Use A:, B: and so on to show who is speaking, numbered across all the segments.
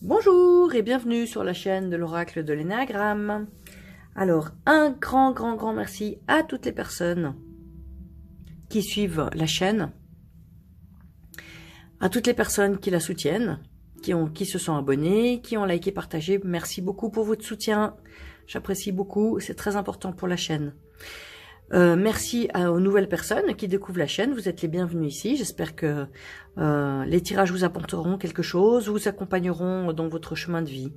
A: Bonjour et bienvenue sur la chaîne de l'Oracle de l'Énéagramme. Alors, un grand merci à toutes les personnes qui suivent la chaîne, à toutes les personnes qui la soutiennent, qui se sont abonnées, qui ont liké, partagé. Merci beaucoup pour votre soutien. J'apprécie beaucoup, c'est très important pour la chaîne. Merci aux nouvelles personnes qui découvrent la chaîne. Vous êtes les bienvenus ici. J'espère que les tirages vous apporteront quelque chose, vous accompagneront dans votre chemin de vie.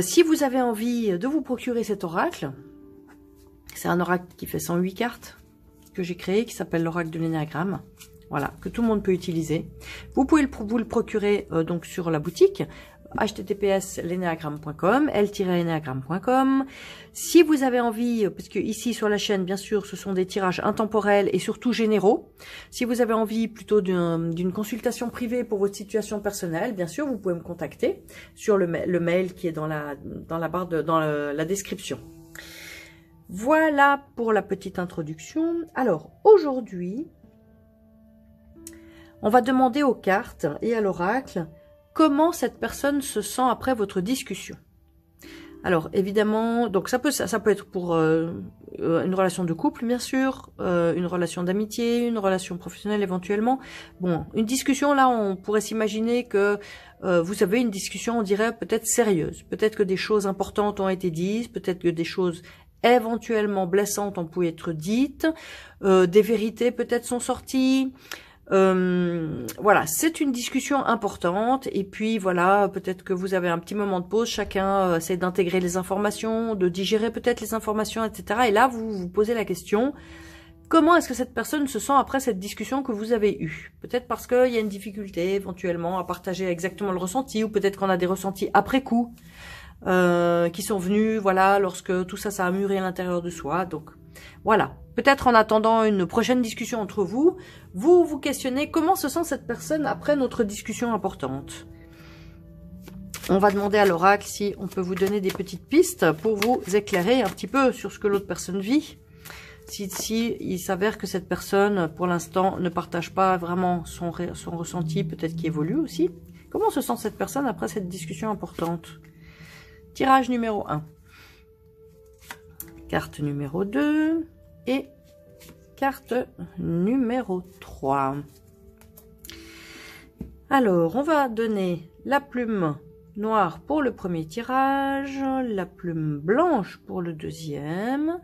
A: Si vous avez envie de vous procurer cet oracle, c'est un oracle qui fait 108 cartes que j'ai créé, qui s'appelle l'oracle de l'Énéagramme. Voilà, que tout le monde peut utiliser. Vous pouvez vous le procurer donc sur la boutique https://leneagramme.com, l-eneagramme.com. Si vous avez envie, parce que ici sur la chaîne, bien sûr, ce sont des tirages intemporels et surtout généraux. Si vous avez envie plutôt d'une consultation privée pour votre situation personnelle, bien sûr, vous pouvez me contacter sur le mail qui est dans la barre dans la description. Voilà pour la petite introduction. Alors, aujourd'hui, on va demander aux cartes et à l'oracle comment cette personne se sent après votre discussion. Alors, évidemment, donc ça peut être pour une relation de couple, bien sûr, une relation d'amitié, une relation professionnelle éventuellement. Bon, une discussion, là, on pourrait s'imaginer que vous avez une discussion, on dirait, peut-être sérieuse. Peut-être que des choses importantes ont été dites, peut-être que des choses éventuellement blessantes ont pu être dites, des vérités peut-être sont sorties. Voilà, c'est une discussion importante et puis voilà, peut-être que vous avez un petit moment de pause, chacun essaie d'intégrer les informations, de digérer peut-être les informations, etc. Et là, vous vous posez la question, comment est-ce que cette personne se sent après cette discussion que vous avez eue? Peut-être parce qu'il y a une difficulté éventuellement à partager exactement le ressenti, ou peut-être qu'on a des ressentis après coup, qui sont venus, voilà, lorsque tout ça a mûri à l'intérieur de soi, donc voilà. Peut-être en attendant une prochaine discussion entre vous, vous questionnez comment se sent cette personne après notre discussion importante. On va demander à l'oracle si on peut vous donner des petites pistes pour vous éclairer un petit peu sur ce que l'autre personne vit. Si il s'avère que cette personne, pour l'instant, ne partage pas vraiment son ressenti, peut-être qu'il évolue aussi. Comment se sent cette personne après cette discussion importante? Tirage numéro 1. Carte numéro 2. Et carte numéro 3. Alors, on va donner la plume noire pour le premier tirage, la plume blanche pour le deuxième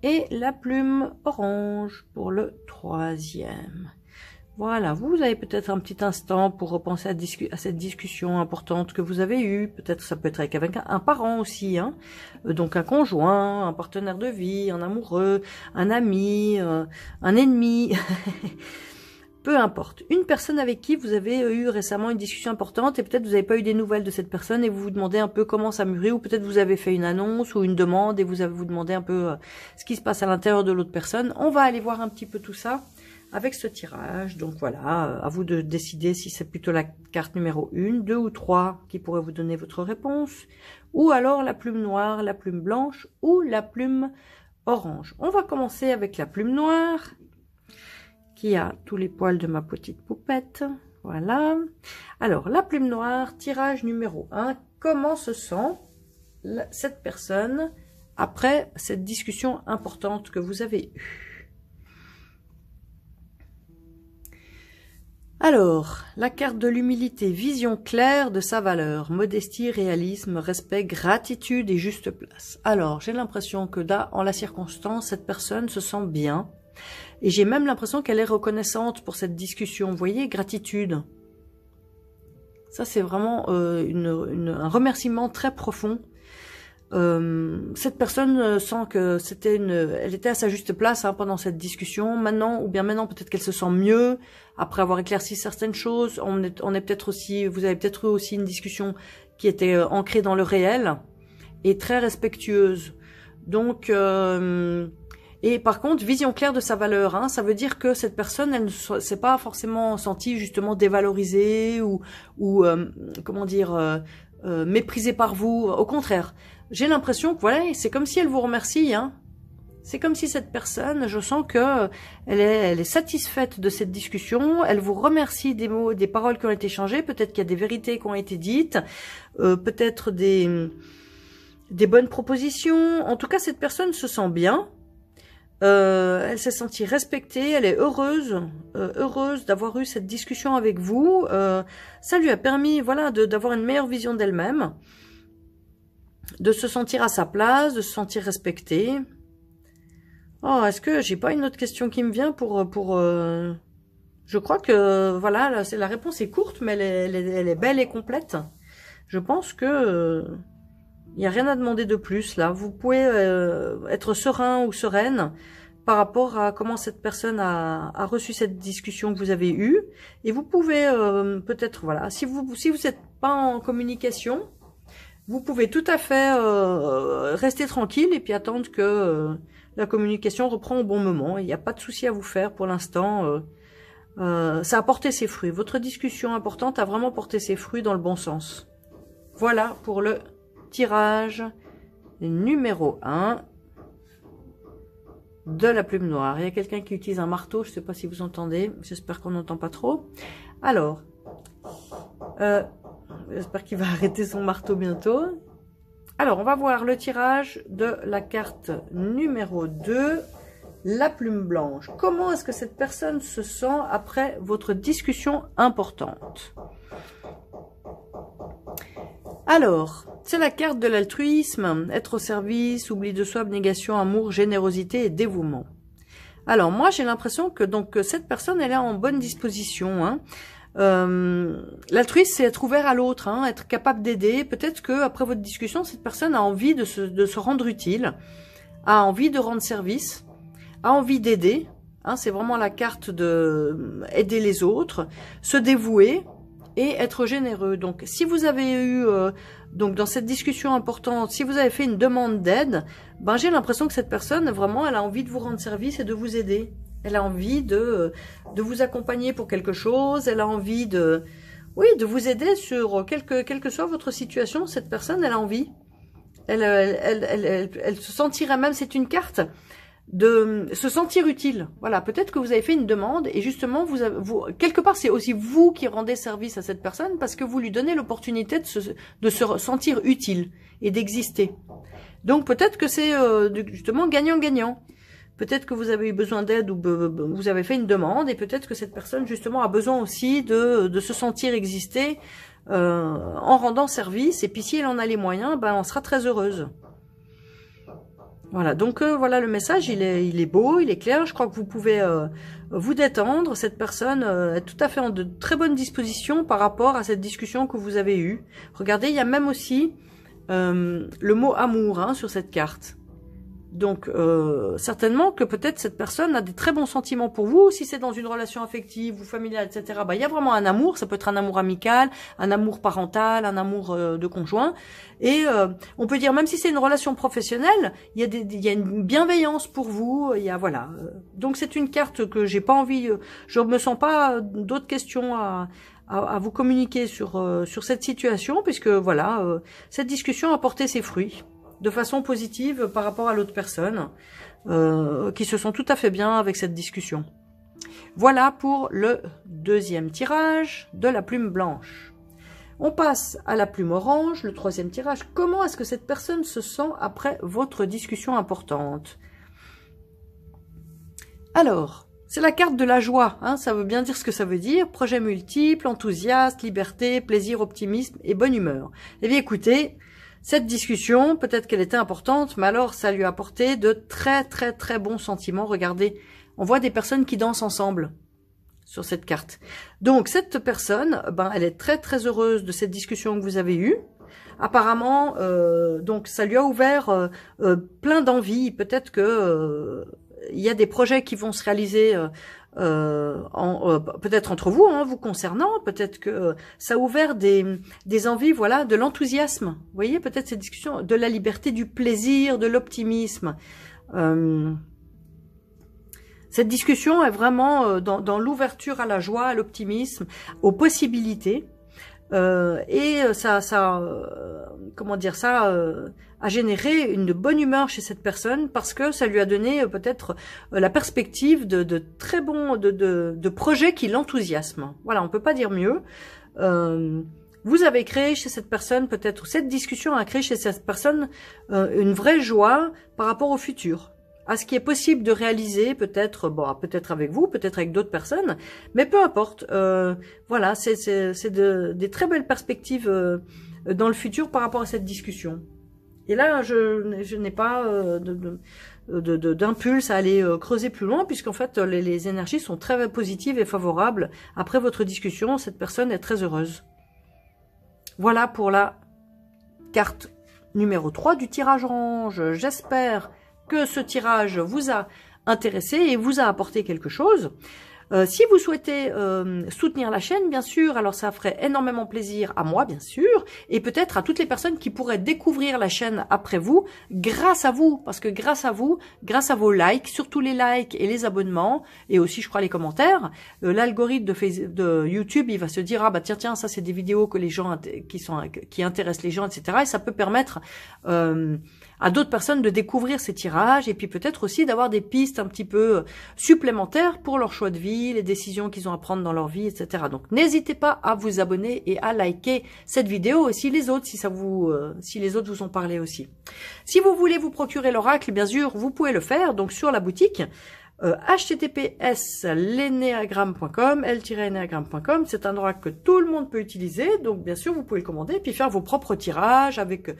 A: et la plume orange pour le troisième. Voilà, vous avez peut-être un petit instant pour repenser à cette discussion importante que vous avez eue. Peut-être ça peut être avec un parent aussi, hein. Donc un conjoint, un partenaire de vie, un amoureux, un ami, un ennemi. Peu importe. Une personne avec qui vous avez eu récemment une discussion importante et peut-être vous n'avez pas eu des nouvelles de cette personne et vous vous demandez un peu comment ça mûrit, ou peut-être vous avez fait une annonce ou une demande et vous demandez un peu ce qui se passe à l'intérieur de l'autre personne. On va aller voir un petit peu tout ça avec ce tirage. Donc voilà, à vous de décider si c'est plutôt la carte numéro 1, 2 ou 3 qui pourrait vous donner votre réponse, ou alors la plume noire, la plume blanche ou la plume orange. On va commencer avec la plume noire qui a tous les poils de ma petite poupette. Voilà. Alors, la plume noire, tirage numéro 1. Comment se sent cette personne après cette discussion importante que vous avez eue? Alors, la carte de l'humilité, vision claire de sa valeur, modestie, réalisme, respect, gratitude et juste place. Alors, j'ai l'impression que là, en la circonstance, cette personne se sent bien. Et j'ai même l'impression qu'elle est reconnaissante pour cette discussion. Vous voyez, gratitude. Ça, c'est vraiment un remerciement très profond. Cette personne sent que elle était à sa juste place pendant cette discussion. Maintenant peut-être qu'elle se sent mieux après avoir éclairci certaines choses. On est peut-être aussi, vous avez peut-être eu aussi une discussion qui était ancrée dans le réel et très respectueuse. Donc et par contre, vision claire de sa valeur, hein, ça veut dire que cette personne, elle ne s'est pas forcément sentie justement dévalorisée ou comment dire, méprisée par vous. Au contraire, j'ai l'impression que voilà, c'est comme si elle vous remercie, hein. C'est comme si cette personne, je sens que elle est satisfaite de cette discussion, elle vous remercie des mots, des paroles qui ont été échangées, peut-être qu'il y a des vérités qui ont été dites, peut-être des bonnes propositions. En tout cas, cette personne se sent bien, elle s'est sentie respectée, elle est heureuse d'avoir eu cette discussion avec vous. Ça lui a permis, voilà, d'avoir une meilleure vision d'elle-même, de se sentir à sa place, de se sentir respectée. Oh, est-ce que j'ai pas une autre question qui me vient pour je crois que, voilà, la réponse est courte, mais elle est belle et complète. Je pense que il n'y a rien à demander de plus, là. Vous pouvez être serein ou sereine par rapport à comment cette personne a reçu cette discussion que vous avez eue. Et vous pouvez peut-être, voilà, si vous n'êtes pas en communication, vous pouvez tout à fait rester tranquille et puis attendre que la communication reprend au bon moment. Il n'y a pas de souci à vous faire pour l'instant. Ça a porté ses fruits. Votre discussion importante a vraiment porté ses fruits dans le bon sens. Voilà pour le tirage numéro 1 de la plume noire. Il y a quelqu'un qui utilise un marteau. Je ne sais pas si vous entendez. J'espère qu'on n'entend pas trop. Alors, j'espère qu'il va arrêter son marteau bientôt. Alors, on va voir le tirage de la carte numéro 2, la plume blanche. Comment est-ce que cette personne se sent après votre discussion importante? Alors, c'est la carte de l'altruisme, être au service, oubli de soi, abnégation, amour, générosité et dévouement. Alors, moi, j'ai l'impression que donc cette personne, elle est en bonne disposition, hein. L'altruisme, c'est être ouvert à l'autre, hein, être capable d'aider. Peut-être que après votre discussion, cette personne a envie de se rendre utile, a envie de rendre service, a envie d'aider. Hein, c'est vraiment la carte de aider les autres, se dévouer et être généreux. Donc, si vous avez eu, donc dans cette discussion importante, si vous avez fait une demande d'aide, ben j'ai l'impression que cette personne, vraiment, elle a envie de vous rendre service et de vous aider. Elle a envie de vous accompagner pour quelque chose. Elle a envie de vous aider sur quelle que soit votre situation. Cette personne, elle a envie. Elle se sentirait même, c'est une carte, de se sentir utile. Voilà, peut-être que vous avez fait une demande et justement, quelque part, c'est aussi vous qui rendez service à cette personne parce que vous lui donnez l'opportunité de se sentir utile et d'exister. Donc, peut-être que c'est justement gagnant-gagnant. Peut-être que vous avez eu besoin d'aide ou vous avez fait une demande et peut-être que cette personne justement a besoin aussi de se sentir exister en rendant service. Et puis si elle en a les moyens, ben on sera très heureuse. Voilà, donc voilà le message, il est beau, il est clair. Je crois que vous pouvez vous détendre. Cette personne est tout à fait en de très bonnes dispositions par rapport à cette discussion que vous avez eue. Regardez, il y a même aussi le mot amour, hein, sur cette carte. Donc, certainement que peut-être cette personne a des très bons sentiments pour vous. Si c'est dans une relation affective ou familiale, etc., bah, il y a vraiment un amour. Ça peut être un amour amical, un amour parental, un amour de conjoint. Et on peut dire, même si c'est une relation professionnelle, il y a une bienveillance pour vous. Il y a, voilà. Donc, c'est une carte que j'ai pas envie... je me sens pas d'autres questions à vous communiquer sur cette situation, puisque, voilà, cette discussion a porté ses fruits de façon positive par rapport à l'autre personne, qui se sent tout à fait bien avec cette discussion. Voilà pour le deuxième tirage de la plume blanche. On passe à la plume orange, le troisième tirage. Comment est-ce que cette personne se sent après votre discussion importante? Alors, c'est la carte de la joie, hein, ça veut bien dire ce que ça veut dire. Projet multiple, enthousiaste, liberté, plaisir, optimisme et bonne humeur. Eh bien écoutez, cette discussion, peut-être qu'elle était importante, mais alors ça lui a apporté de très très très bons sentiments. Regardez, on voit des personnes qui dansent ensemble sur cette carte. Donc cette personne, ben, elle est très très heureuse de cette discussion que vous avez eue. Apparemment, donc ça lui a ouvert plein d'envies. Peut-être que il y a des projets qui vont se réaliser peut-être entre vous, hein, vous concernant, peut-être que ça a ouvert des envies, voilà, de l'enthousiasme. Vous voyez, peut-être cette discussion, de la liberté, du plaisir, de l'optimisme. Cette discussion est vraiment dans l'ouverture à la joie, à l'optimisme, aux possibilités. Comment dire, ça a généré une bonne humeur chez cette personne parce que ça lui a donné peut-être la perspective de très bons, de projets qui l'enthousiasment. Voilà, on peut pas dire mieux. Vous avez créé chez cette personne, peut-être cette discussion a créé chez cette personne une vraie joie par rapport au futur, à ce qui est possible de réaliser, peut-être, bon, peut-être avec vous, peut-être avec d'autres personnes, mais peu importe. Voilà, c'est des très belles perspectives dans le futur par rapport à cette discussion. Et là, je n'ai pas d'impulse à aller creuser plus loin, puisqu'en fait, les énergies sont très positives et favorables. Après votre discussion, cette personne est très heureuse. Voilà pour la carte numéro 3 du tirage orange. J'espère que ce tirage vous a intéressé et vous a apporté quelque chose. Si vous souhaitez soutenir la chaîne, bien sûr, alors ça ferait énormément plaisir à moi, bien sûr, et peut-être à toutes les personnes qui pourraient découvrir la chaîne après vous, grâce à vous, parce que grâce à vous, grâce à vos likes, surtout les likes et les abonnements, et aussi, je crois, les commentaires, l'algorithme de YouTube, il va se dire, ah bah tiens, ça c'est des vidéos que les gens qui intéressent les gens, etc. Et ça peut permettre à d'autres personnes de découvrir ces tirages, et puis peut-être aussi d'avoir des pistes un petit peu supplémentaires pour leur choix de vie, les décisions qu'ils ont à prendre dans leur vie, etc. Donc n'hésitez pas à vous abonner et à liker cette vidéo, aussi les autres, si les autres vous ont parlé aussi. Si vous voulez vous procurer l'oracle, bien sûr, vous pouvez le faire, donc sur la boutique, https://lenéagramme.com, l-néagramme.com, c'est un oracle que tout le monde peut utiliser, donc bien sûr vous pouvez le commander, puis faire vos propres tirages avec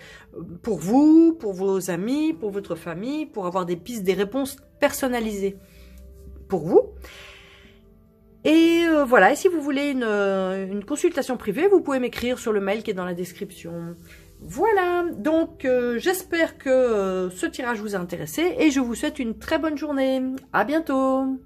A: pour vous, pour vos amis, pour votre famille, pour avoir des pistes, des réponses personnalisées pour vous. Et voilà, et si vous voulez une consultation privée, vous pouvez m'écrire sur le mail qui est dans la description. Voilà, donc j'espère que ce tirage vous a intéressé et je vous souhaite une très bonne journée. À bientôt.